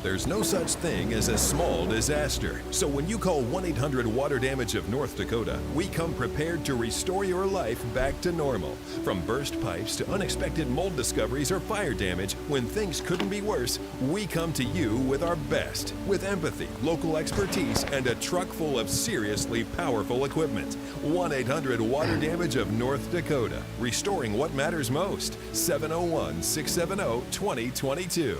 There's no such thing as a small disaster. So when you call 1-800-WATER DAMAGE of North Dakota, we come prepared to restore your life back to normal. From burst pipes to unexpected mold discoveries or fire damage, when things couldn't be worse, we come to you with our best. With empathy, local expertise, and a truck full of seriously powerful equipment. 1-800-WATER DAMAGE of North Dakota. Restoring what matters most. 701-670-2022.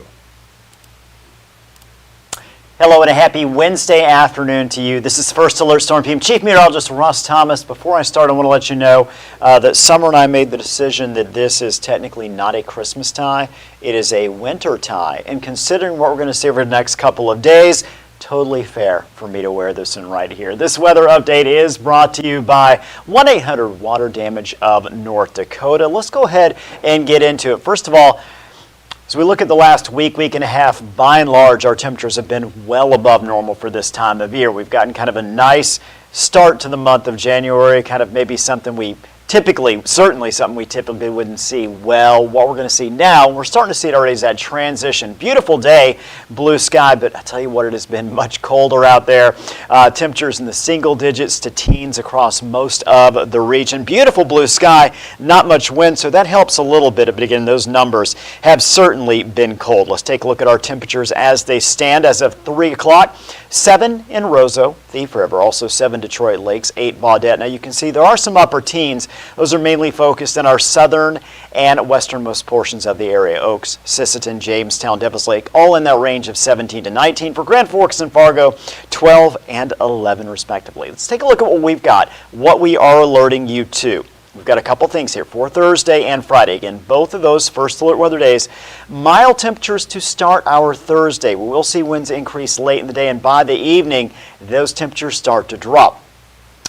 Hello and a happy Wednesday afternoon to you. This is First Alert Storm Team Chief Meteorologist Russ Thomas. Before I start, I want to let you know that Summer and I made the decision that this is technically not a Christmas tie. It is a winter tie. And considering what we're going to see over the next couple of days, totally fair for me to wear this one right here. This weather update is brought to you by 1-800-WATER DAMAGE of North Dakota. Let's go ahead and get into it. First of all, as we look at the last week and a half, by and large, our temperatures have been well above normal for this time of year. We've gotten kind of a nice start to the month of January, kind of maybe something we certainly something we typically wouldn't see. Well, what we're going to see now, we're starting to see it already, is that transition. Beautiful day, blue sky, but I tell you what, it has been much colder out there. Temperatures in the single digits to teens across most of the region. Beautiful blue sky, not much wind, so that helps a little bit. But again, those numbers have certainly been cold. Let's take a look at our temperatures as they stand as of 3 o'clock. 7 in Roseau, Thief River, also 7 Detroit Lakes, 8 Baudette. Now you can see there are some upper teens. Those are mainly focused in our southern and westernmost portions of the area. Oaks, Sisseton, Jamestown, Devils Lake, all in that range of 17 to 19. For Grand Forks and Fargo, 12 and 11 respectively. Let's take a look at what we've got, what we are alerting you to. We've got a couple things here for Thursday and Friday. Again, both of those first alert weather days. Mild temperatures to start our Thursday. We will see winds increase late in the day, and by the evening, those temperatures start to drop.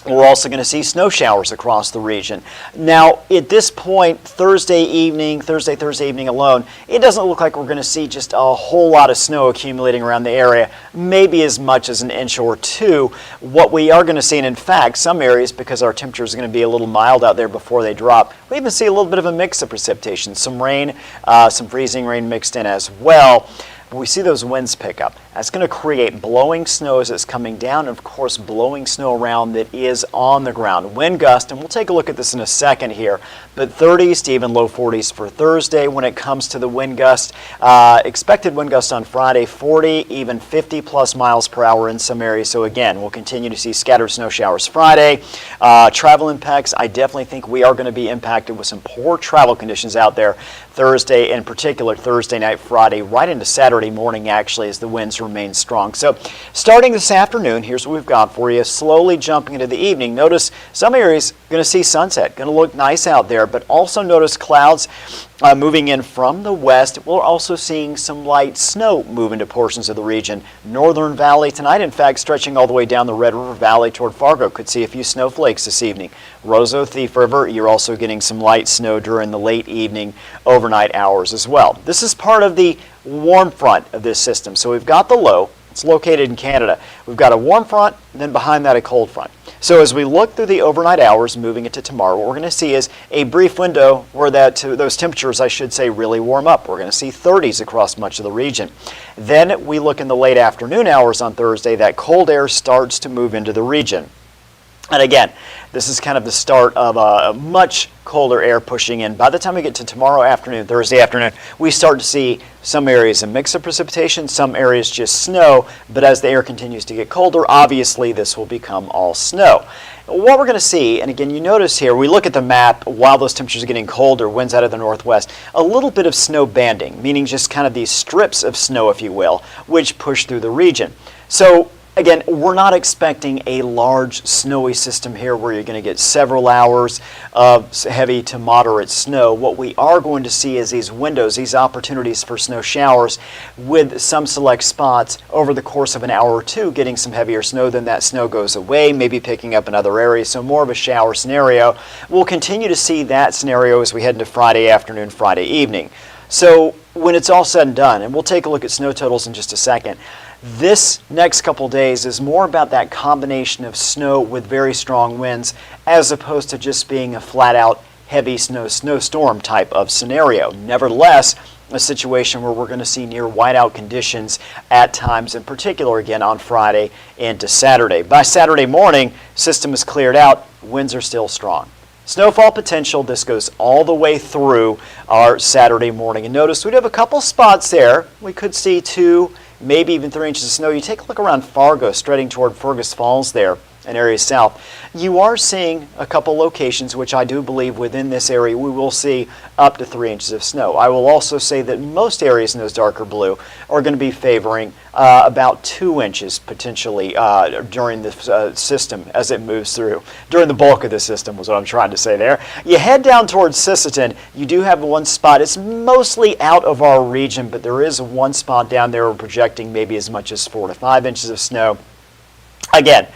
We're also going to see snow showers across the region. Now, at this point, Thursday evening alone, it doesn't look like we're going to see just a whole lot of snow accumulating around the area, maybe as much as an inch or two. What we are going to see, and in fact, some areas, because our temperatures are going to be a little mild out there before they drop, we even see a little bit of a mix of precipitation, some rain, some freezing rain mixed in as well. But we see those winds pick up. That's going to create blowing snow as it's coming down, and of course blowing snow around that is on the ground. Wind gust, and we'll take a look at this in a second here, but 30s to even low 40s for Thursday when it comes to the wind gust. Expected wind gust on Friday, 40, even 50 plus miles per hour in some areas. So again, we'll continue to see scattered snow showers Friday. Travel impacts, I definitely think we are going to be impacted with some poor travel conditions out there Thursday, in particular Thursday night, Friday, right into Saturday morning actually, as the winds remain strong. So starting this afternoon, here's what we've got for you. Slowly jumping into the evening. Notice some areas going to see sunset, going to look nice out there, but also notice clouds moving in from the west. We're also seeing some light snow move into portions of the region. Northern Valley tonight, in fact, stretching all the way down the Red River Valley toward Fargo. Could see a few snowflakes this evening. Roseau, Thief River, you're also getting some light snow during the late evening, overnight hours as well. This is part of the warm front of this system. So we've got the low. It's located in Canada. We've got a warm front, and then behind that a cold front. So as we look through the overnight hours moving into tomorrow, what we're going to see is a brief window where those temperatures, I should say, really warm up. We're going to see 30s across much of the region. Then we look in the late afternoon hours on Thursday, that cold air starts to move into the region. And again, this is kind of the start of a much colder air pushing in. By the time we get to tomorrow afternoon, Thursday afternoon, we start to see some areas a mix of precipitation, some areas just snow. But as the air continues to get colder, obviously this will become all snow. What we're going to see, and again, you notice here, we look at the map while those temperatures are getting colder, winds out of the northwest, a little bit of snow banding, meaning just kind of these strips of snow, if you will, which push through the region. So again, we're not expecting a large snowy system here where you're going to get several hours of heavy to moderate snow. What we are going to see is these windows, these opportunities for snow showers with some select spots over the course of an hour or two getting some heavier snow. Then that snow goes away, maybe picking up in other areas, so more of a shower scenario. We'll continue to see that scenario as we head into Friday afternoon, Friday evening. So when it's all said and done, and we'll take a look at snow totals in just a second, this next couple days is more about that combination of snow with very strong winds as opposed to just being a flat-out heavy snowstorm type of scenario. Nevertheless, a situation where we're going to see near whiteout conditions at times, in particular again on Friday into Saturday. By Saturday morning, system is cleared out, winds are still strong. Snowfall potential, this goes all the way through our Saturday morning. And notice we have a couple spots there. We could see 2, maybe even 3 inches of snow. You take a look around Fargo, stretching toward Fergus Falls there, an area south. You are seeing a couple locations, which I do believe within this area we will see up to 3 inches of snow. I will also say that most areas in those darker blue are going to be favoring about 2 inches potentially during the system as it moves through. During the bulk of the system was what I'm trying to say there. You head down towards Sisseton, you do have one spot. It's mostly out of our region, but there is one spot down there we're projecting maybe as much as 4 to 5 inches of snow. Again,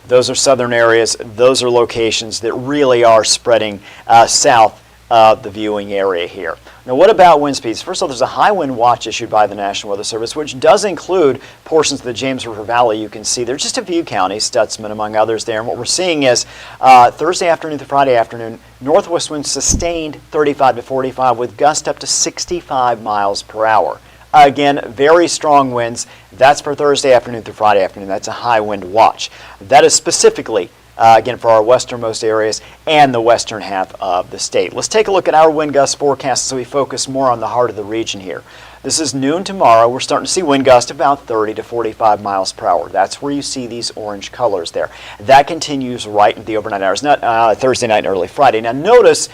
those are southern areas. Those are locations that really are spreading south of the viewing area here. Now, what about wind speeds? First of all, there's a high wind watch issued by the National Weather Service, which does include portions of the James River Valley. You can see there's just a few counties, Stutzman among others there. And what we're seeing is Thursday afternoon to Friday afternoon, northwest winds sustained 35 to 45 with gusts up to 65 miles per hour. Again, very strong winds. That's for Thursday afternoon through Friday afternoon. That's a high wind watch. That is specifically, again, for our westernmost areas and the western half of the state. Let's take a look at our wind gust forecast so we focus more on the heart of the region here. This is noon tomorrow. We're starting to see wind gusts about 30 to 45 miles per hour. That's where you see these orange colors there. That continues right into the overnight hours, not Thursday night and early Friday. Now notice,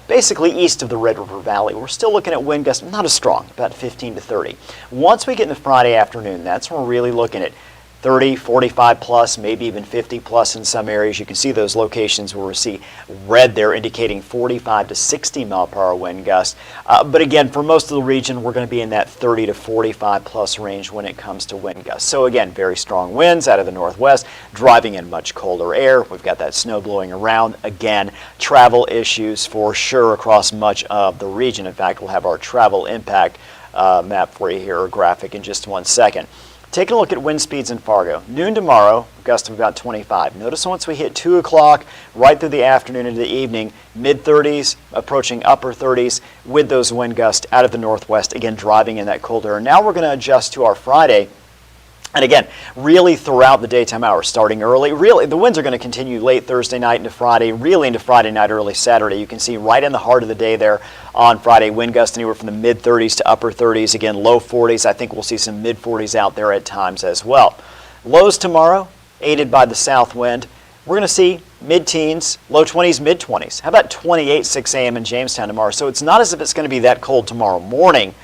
basically east of the Red River Valley, we're still looking at wind gusts, not as strong, about 15 to 30. Once we get into Friday afternoon, that's when we're really looking at 30, 45 plus, maybe even 50 plus in some areas. You can see those locations where we see red there indicating 45 to 60 mile per hour wind gusts. But again, for most of the region, we're going to be in that 30 to 45 plus range when it comes to wind gusts. So again, very strong winds out of the northwest, driving in much colder air. We've got that snow blowing around. Again, travel issues for sure across much of the region. In fact, we'll have our travel impact map for you here, or graphic, in just 1 second. Taking a look at wind speeds in Fargo. Noon tomorrow, gust of about 25. Notice once we hit 2 o'clock, right through the afternoon into the evening, mid-30s, approaching upper 30s with those wind gusts out of the northwest, again driving in that cold air. Now we're going to adjust to our Friday. And again, really throughout the daytime hours, starting early, really the winds are going to continue late Thursday night into Friday, really into Friday night, early Saturday. You can see right in the heart of the day there on Friday, wind gusts anywhere from the mid-30s to upper 30s, again low 40s. I think we'll see some mid-40s out there at times as well. Lows tomorrow, aided by the south wind. We're going to see mid-teens, low 20s, mid-20s. How about 28, 6 a.m. in Jamestown tomorrow? So it's not as if it's going to be that cold tomorrow morning.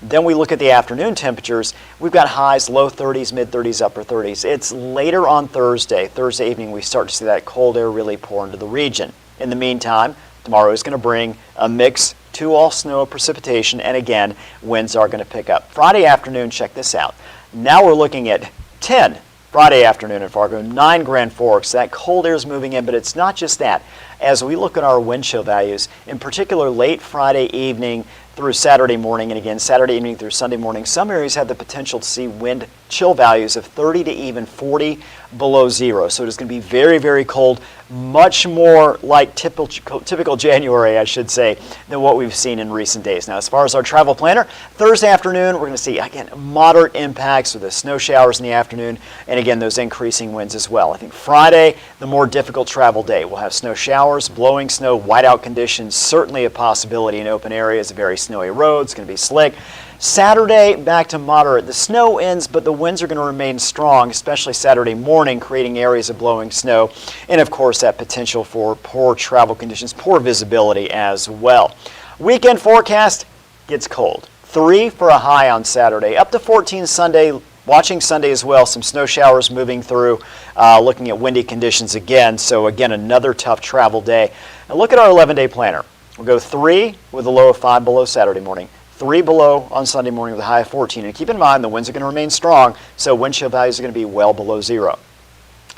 Then we look at the afternoon temperatures. We've got highs, low 30s, mid-30s, upper 30s. It's later on Thursday evening, we start to see that cold air really pour into the region. In the meantime, tomorrow is going to bring a mix to all snow precipitation, and again, winds are going to pick up. Friday afternoon, check this out. Now we're looking at 10 Friday afternoon in Fargo, 9 Grand Forks. That cold air is moving in, but it's not just that. As we look at our wind chill values, in particular late Friday evening through Saturday morning, and again Saturday evening through Sunday morning, some areas have the potential to see wind chill values of 30 to even 40 below zero. So it is going to be very, very cold, much more like typical January, I should say, than what we've seen in recent days. Now, as far as our travel planner, Thursday afternoon, we're going to see, again, moderate impacts with the snow showers in the afternoon, and again, those increasing winds as well. I think Friday, the more difficult travel day. We'll have snow showers, blowing snow, whiteout conditions, certainly a possibility in open areas, very snowy roads, going to be slick. Saturday, back to moderate. The snow ends, but the winds are going to remain strong, especially Saturday morning, creating areas of blowing snow. And of course, that potential for poor travel conditions, poor visibility as well. Weekend forecast gets cold. 3 for a high on Saturday, up to 14 Sunday. Watching Sunday as well, some snow showers moving through, looking at windy conditions again. So again, another tough travel day. And look at our 11-day planner. We'll go 3 with a low of 5 below Saturday morning. 3 below on Sunday morning with a high of 14. And keep in mind, the winds are going to remain strong, so wind chill values are going to be well below zero.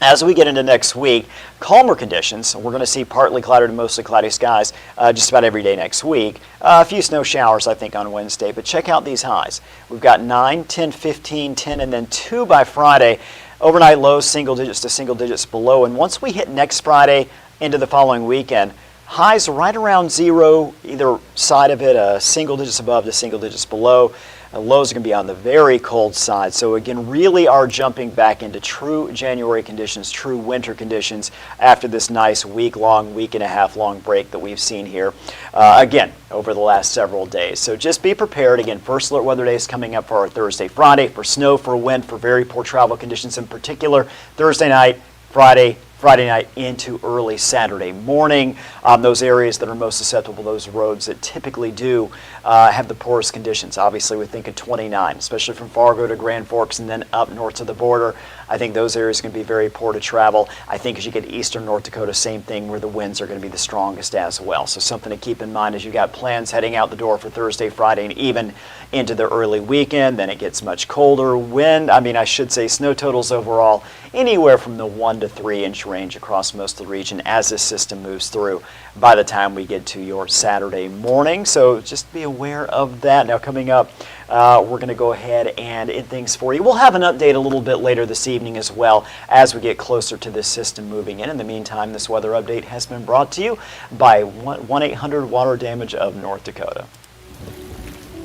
As we get into next week, calmer conditions. We're going to see partly cloudy to mostly cloudy skies just about every day next week. A few snow showers, I think, on Wednesday. But check out these highs. We've got 9, 10, 15, 10, and then 2 by Friday. Overnight lows, single digits to single digits below. And once we hit next Friday into the following weekend, Highs right around zero, either side of it, single digits above to single digits below. Lows are going to be on the very cold side. So again, really are jumping back into true January conditions, true winter conditions after this nice week-long, week-and-a-half-long break that we've seen here, again, over the last several days. So just be prepared. Again, first alert weather day is coming up for our Thursday, Friday, for snow, for wind, for very poor travel conditions in particular. Thursday night, Friday night into early Saturday morning. Those areas that are most susceptible, those roads that typically do have the poorest conditions. Obviously, we think of 29, especially from Fargo to Grand Forks and then up north to the border. I think those areas are going to be very poor to travel. I think as you get eastern North Dakota, same thing, where the winds are going to be the strongest as well. So something to keep in mind as you got plans heading out the door for Thursday, Friday, and even into the early weekend. Then it gets much colder. I should say snow totals overall anywhere from the 1 to 3 inch range across most of the region as this system moves through by the time we get to your Saturday morning. So just be aware of that. Now coming up, we're going to go ahead and end things for you. We'll have an update a little bit later this evening as well as we get closer to this system moving in. In the meantime, this weather update has been brought to you by 1-800-WATER-DAMAGE of North Dakota.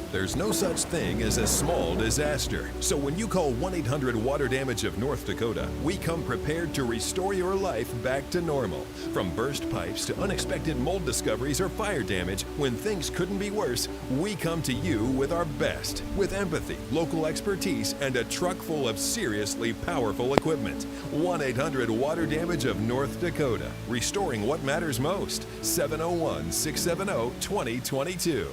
There's no such thing as a small disaster. So when you call 1-800-WATER-DAMAGE of North Dakota, we come prepared to restore your life back to normal. From burst pipes to unexpected mold discoveries or fire damage, when things couldn't be worse, we come to you with our best. With empathy, local expertise, and a truck full of seriously powerful equipment. 1-800-WATER-DAMAGE of North Dakota. Restoring what matters most. 701-670-2022.